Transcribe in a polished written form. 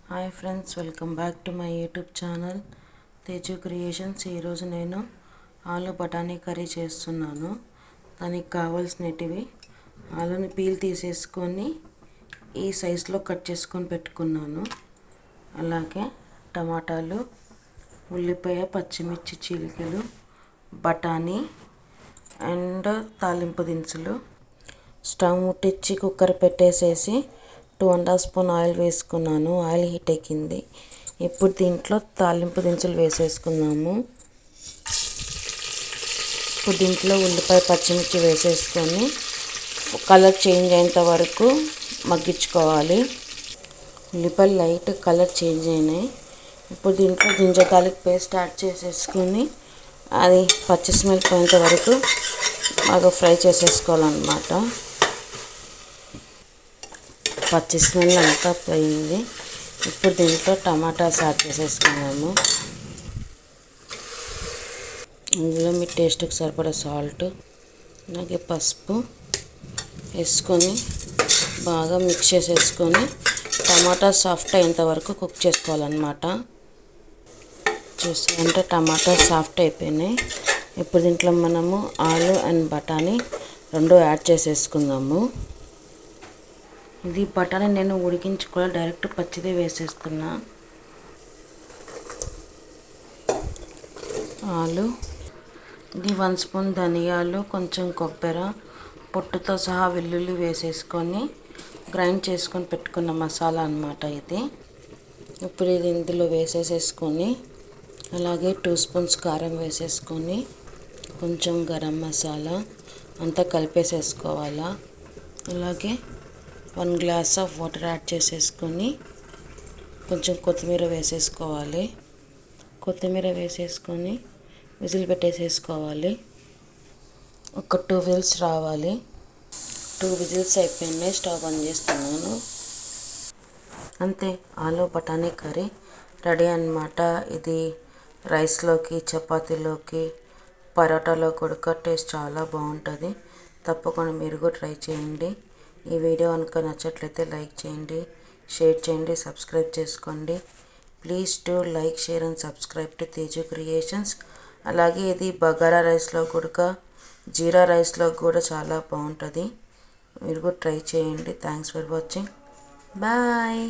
Hi friends, welcome back to my YouTube channel Teju creations. ఈరోజు నేను ఆలు బఠానీ కర్రీ చేస్తున్నాను. దానికి కావాల్సినవి ఆలుని పీల్ తీసేసుకొని ఈ సైజులో కట్ చేసుకొని పెట్టుకున్నాను. అలాగే టమాటాలు, ఉల్లిపాయ, పచ్చిమిర్చి చీలికలు, బఠానీ అండ్ తాలింపు దినుసులు. స్టవ్ ముట్టించి కుక్కర్ పెట్టేసేసి 2.5 స్పూన్ ఆయిల్ వేసుకున్నాను. ఆయిల్ హీట్ ఎక్కింది. ఇప్పుడు దీంట్లో తాలింపు దినుసులు వేసేసుకున్నాము. ఇప్పుడు దీంట్లో ఉల్లిపాయ, పచ్చిమిర్చి వేసేసుకొని కలర్ చేంజ్ అయ్యేంత వరకు మగ్గించుకోవాలి. ఉల్లిపాయలు లైట్ కలర్ చేంజ్ అయినాయి. ఇప్పుడు దీంట్లో జింజర్ గార్లిక్ పేస్ట్ యాడ్ చేసేసుకొని అది పచ్చి స్మెల్ పోయేంత వరకు బాగా ఫ్రై చేసేసుకోవాలన్నమాట. పచ్చి స్మెల్ అంతా పోయింది. ఇప్పుడు దీంట్లో టమాటాస్ యాడ్ చేసేసుకున్నాము. ఇందులో మీ టేస్ట్కి సరిపడా సాల్ట్, అలాగే పసుపు వేసుకొని బాగా మిక్స్ చేసేసుకొని టమాటా సాఫ్ట్ అయ్యేంత వరకు కుక్ చేసుకోవాలన్నమాట. చూసారంటే టమాటా సాఫ్ట్ అయిపోయినాయి. ఇప్పుడు దీంట్లో మనము ఆలు అండ్ బఠానీ రెండు యాడ్ చేసేసుకుందాము. ఇది బఠానీ నేను ఉడికించుకోవాలి, డైరెక్ట్ పచ్చిదే వేసేస్తున్నా. ఆలు, ఇది 1 స్పూన్ ధనియాలు, కొంచెం కొబ్బరి పొట్టుతో సహా వెల్లుల్లి వేసేసుకొని గ్రైండ్ చేసుకొని పెట్టుకున్న మసాలా అన్నమాట ఇది. ఇప్పుడు ఇది ఇందులో వేసేసుకొని అలాగే 2 స్పూన్స్ కారం వేసేసుకొని కొంచెం గరం మసాలా అంతా కలిపేసేసుకోవాలా. అలాగే 1 గ్లాస్ ఆఫ్ వాటర్ యాడ్ చేసేసుకొని కొంచెం కొత్తిమీర వేసేసుకోవాలి. కొత్తిమీర వేసేసుకొని విజిల్ పెట్టేసేసుకోవాలి. ఒక 2 విజిల్స్ రావాలి. 2 విజిల్స్ అయిపోయినాయి. స్టవ్ బంద్ చేస్తున్నాను. అంతే, ఆలు బఠానీ కర్రీ రెడీ అన్నమాట. ఇది రైస్లోకి, చపాతీలోకి, పరోటాలో కూడా టేస్ట్ చాలా బాగుంటుంది. తప్పకుండా మీరు కూడా ట్రై చేయండి. ఈ వీడియో కనుక నచ్చట్లయితే లైక్ చేయండి, షేర్ చేయండి, సబ్స్క్రైబ్ చేసుకోండి. Please to like, share and subscribe to Teju creations. అలాగే ఇది బగారా రైస్లో కూడా, జీరా రైస్లో కూడా చాలా బాగుంటుంది. మీరు కూడా ట్రై చేయండి. Thanks for watching. బాయ్.